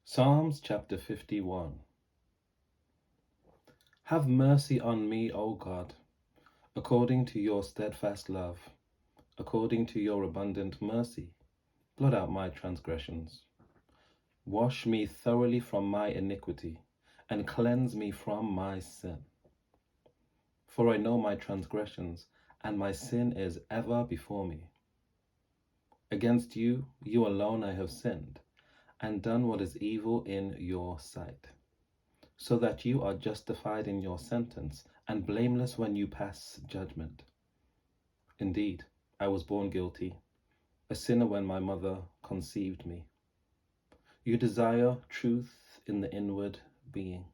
Psalms chapter 51. Have mercy on me, O God, according to your steadfast love, according to your abundant mercy. Blot out my transgressions. Wash me thoroughly from my iniquity, and cleanse me from my sin. For I know my transgressions, and my sin is ever before me. Against you, you alone I have sinned, and done what is evil in your sight, so that you are justified in your sentence, and blameless when you pass judgment. Indeed, I was born guilty, a sinner when my mother conceived me. You desire truth in the inward being.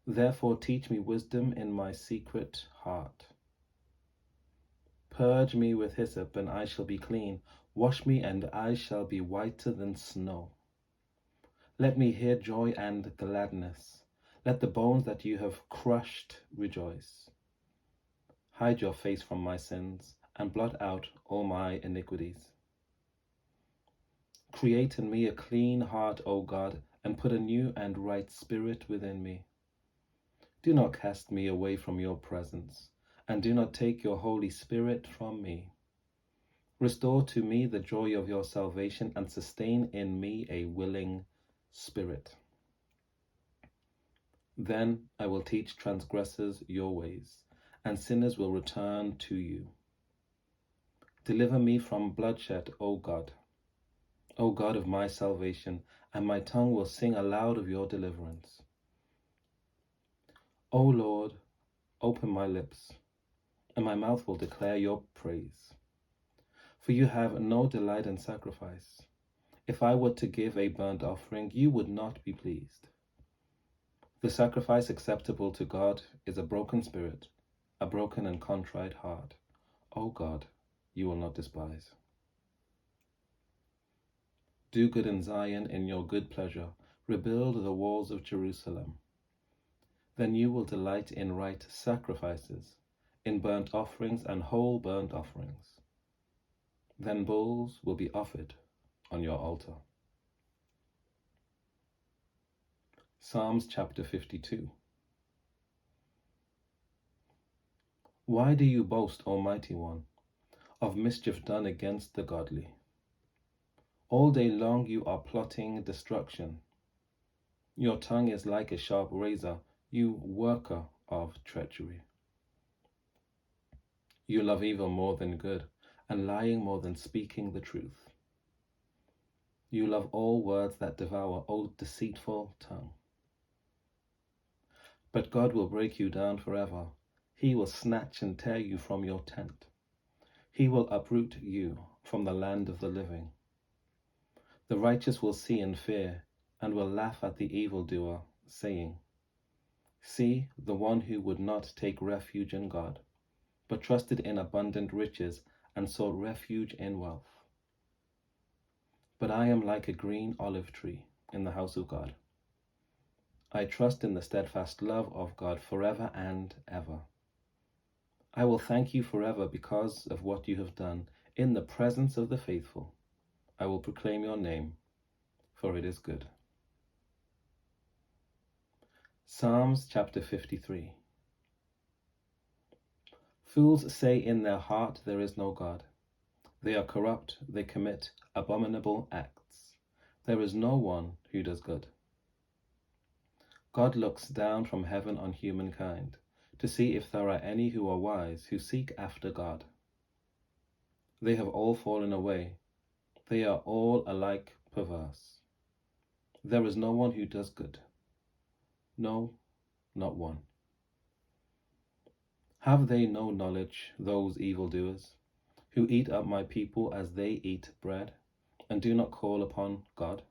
Therefore teach me wisdom in my secret heart. Purge me with hyssop, and I shall be clean. Wash me, and I shall be whiter than snow. Let me hear joy and gladness. Let the bones that you have crushed rejoice. Hide your face from my sins, and blot out all my iniquities. Create in me a clean heart, O God, and put a new and right spirit within me. Do not cast me away from your presence, and do not take your Holy Spirit from me. Restore to me the joy of your salvation, and sustain in me a willing spirit. Then I will teach transgressors your ways, and sinners will return to you. Deliver me from bloodshed, O God of my salvation, and my tongue will sing aloud of your deliverance. O Lord, open my lips, and my mouth will declare your praise. For you have no delight in sacrifice. If I were to give a burnt offering, you would not be pleased. The sacrifice acceptable to God is a broken spirit, a broken and contrite heart. O God, you will not despise. Do good in Zion in your good pleasure. Rebuild the walls of Jerusalem. Then you will delight in right sacrifices, in burnt offerings and whole burnt offerings. Then bulls will be offered on your altar. Psalms chapter 52. Why do you boast, Almighty One, of mischief done against the godly? All day long you are plotting destruction. Your tongue is like a sharp razor, you worker of treachery. You love evil more than good, and lying more than speaking the truth. You love all words that devour, O deceitful tongue. But God will break you down forever. He will snatch and tear you from your tent. He will uproot you from the land of the living. The righteous will see and fear, and will laugh at the evildoer, saying, See, the one who would not take refuge in God, but trusted in abundant riches and sought refuge in wealth. But I am like a green olive tree in the house of God. I trust in the steadfast love of God forever and ever. I will thank you forever because of what you have done. In the presence of the faithful, I will proclaim your name, for it is good. Psalms chapter 53. Fools say in their heart there is no God. They are corrupt, they commit abominable acts. There is no one who does good. God looks down from heaven on humankind to see if there are any who are wise, who seek after God. They have all fallen away. They are all alike perverse. There is no one who does good. No, not one. Have they no knowledge, those evildoers, who eat up my people as they eat bread, and do not call upon God?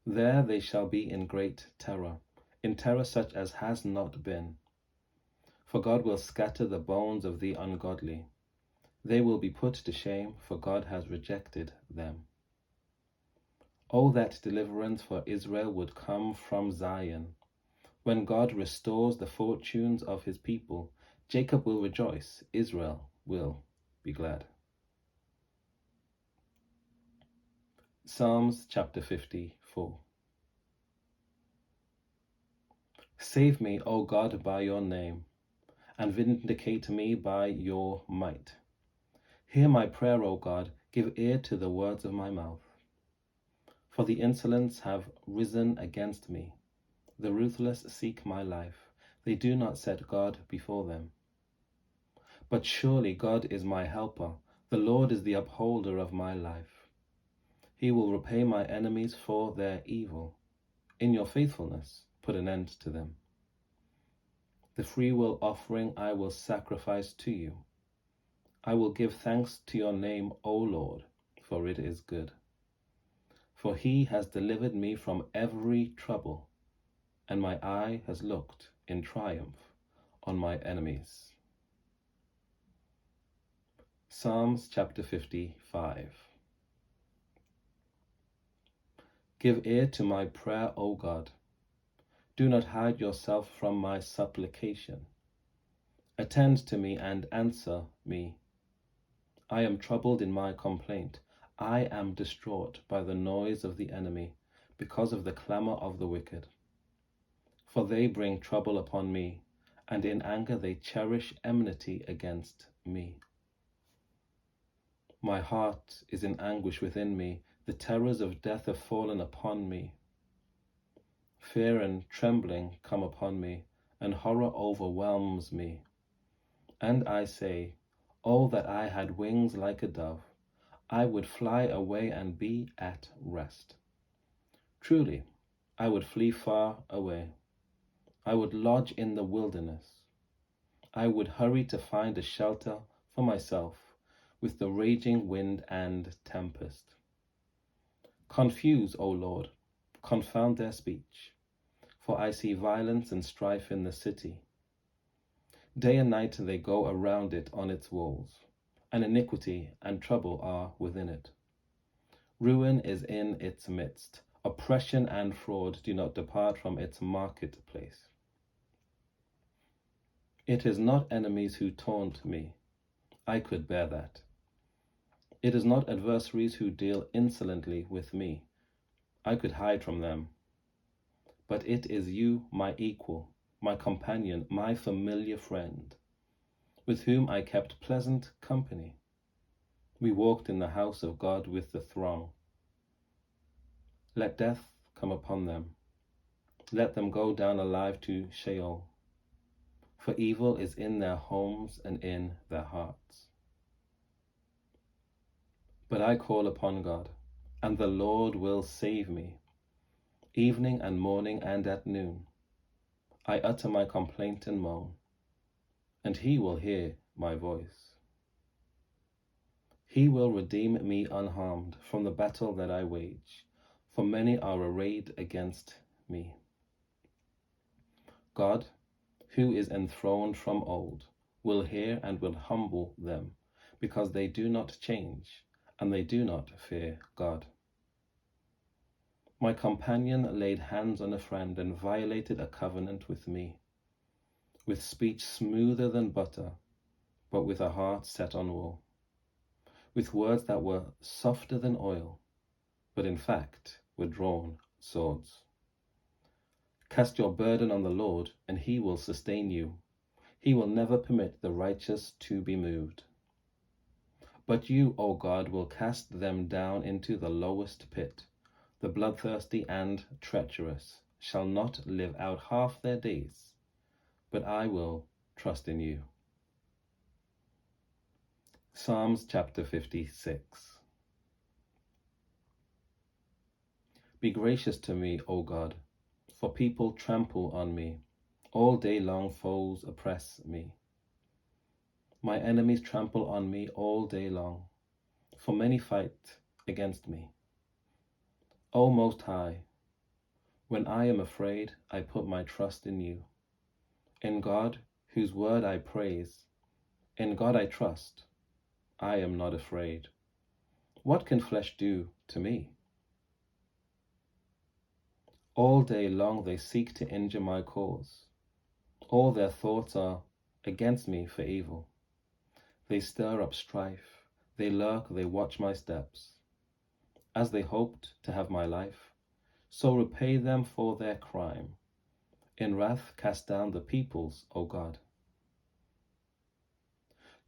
There they shall be in great terror, in terror such as has not been. For God will scatter the bones of the ungodly. They will be put to shame, for God has rejected them. Oh, that deliverance for Israel would come from Zion. When God restores the fortunes of his people, Jacob will rejoice, Israel will be glad. Psalms chapter 54. Save me, O God, by your name, and vindicate me by your might. Hear my prayer, O God, give ear to the words of my mouth. For the insolents have risen against me. The ruthless seek my life. They do not set God before them. But surely God is my helper. The Lord is the upholder of my life. He will repay my enemies for their evil. In your faithfulness, put an end to them. The freewill offering I will sacrifice to you. I will give thanks to your name, O Lord, for it is good. For he has delivered me from every trouble, and my eye has looked in triumph on my enemies. Psalms chapter 55. Give ear to my prayer, O God. Do not hide yourself from my supplication. Attend to me and answer me. I am troubled in my complaint. I am distraught by the noise of the enemy, because of the clamor of the wicked. For they bring trouble upon me, and in anger they cherish enmity against me. My heart is in anguish within me. The terrors of death have fallen upon me. Fear and trembling come upon me, and horror overwhelms me. And I say, oh, that I had wings like a dove. I would fly away and be at rest. Truly, I would flee far away. I would lodge in the wilderness. I would hurry to find a shelter for myself with the raging wind and tempest. Confuse, O Lord, confound their speech, for I see violence and strife in the city. Day and night they go around it on its walls, and iniquity and trouble are within it. Ruin is in its midst. Oppression and fraud do not depart from its marketplace. It is not enemies who taunt me. I could bear that. It is not adversaries who deal insolently with me. I could hide from them. But it is you, my equal, my companion, my familiar friend, with whom I kept pleasant company. We walked in the house of God with the throng. Let death come upon them. Let them go down alive to Sheol. For evil is in their homes and in their hearts. But I call upon God, and the Lord will save me. Evening and morning and at noon, I utter my complaint and moan, and he will hear my voice. He will redeem me unharmed from the battle that I wage, for many are arrayed against me. God, who is enthroned from old, will hear and will humble them, because they do not change, and they do not fear God. My companion laid hands on a friend and violated a covenant with me, with speech smoother than butter, but with a heart set on wool, with words that were softer than oil, but in fact were drawn swords. Cast your burden on the Lord, and he will sustain you. He will never permit the righteous to be moved. But you, O God, will cast them down into the lowest pit. The bloodthirsty and treacherous shall not live out half their days, but I will trust in you. Psalms chapter 56. Be gracious to me, O God, for people trample on me. All day long foes oppress me. My enemies trample on me all day long, for many fight against me. O Most High, when I am afraid, I put my trust in you. In God, whose word I praise, in God I trust, I am not afraid. What can flesh do to me? All day long they seek to injure my cause. All their thoughts are against me for evil. They stir up strife. They lurk, they watch my steps. as they hoped to have my life, so repay them for their crime. In wrath cast down the peoples, O God.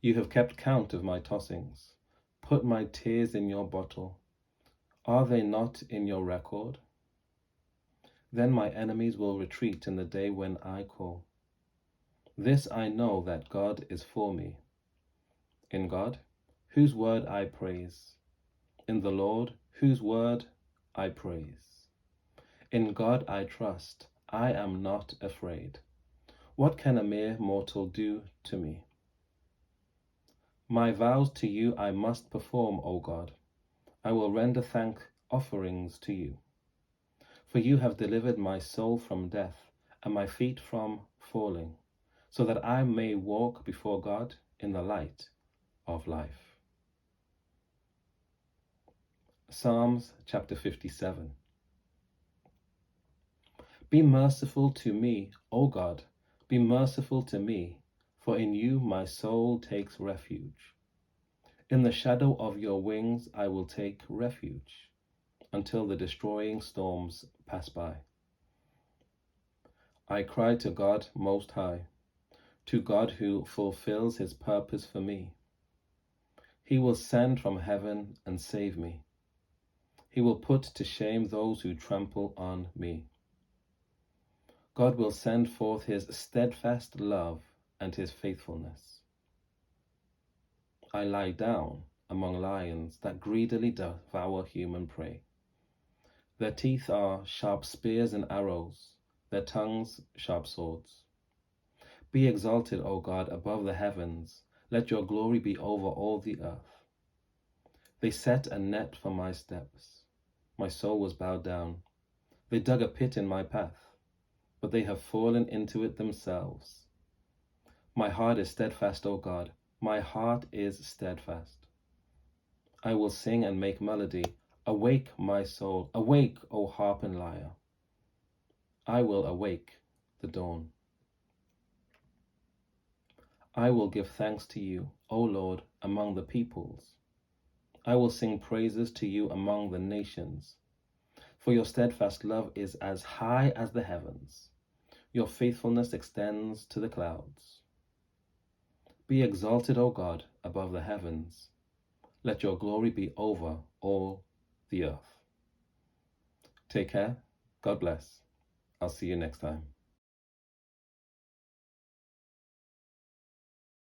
You have kept count of my tossings. Put my tears in your bottle. Are they not in your record? Then my enemies will retreat in the day when I call. This I know, that God is for me. In God, whose word I praise. In the Lord, whose word I praise. In God I trust. I am not afraid. What can a mere mortal do to me? My vows to you I must perform, O God. I will render thank offerings to you. For you have delivered my soul from death, and my feet from falling, so that I may walk before God in the light of life. Psalms chapter 57. Be merciful to me, O God, be merciful to me, for in you my soul takes refuge. In the shadow of your wings I will take refuge, until the destroying storms pass by. I cry to God Most High, to God who fulfills his purpose for me. He will send from heaven and save me. He will put to shame those who trample on me. God will send forth his steadfast love and his faithfulness. I lie down among lions that greedily devour human prey. Their teeth are sharp spears and arrows, their tongues sharp swords. Be exalted, O God, above the heavens. Let your glory be over all the earth. They set a net for my steps. My soul was bowed down. They dug a pit in my path, but they have fallen into it themselves. My heart is steadfast, O God. My heart is steadfast. I will sing and make melody. Awake, my soul. Awake, O harp and lyre. I will awake the dawn. I will give thanks to you, O Lord, among the peoples. I will sing praises to you among the nations. For your steadfast love is as high as the heavens. Your faithfulness extends to the clouds. Be exalted, O God, above the heavens. Let your glory be over all the earth. Take care. God bless. I'll see you next time.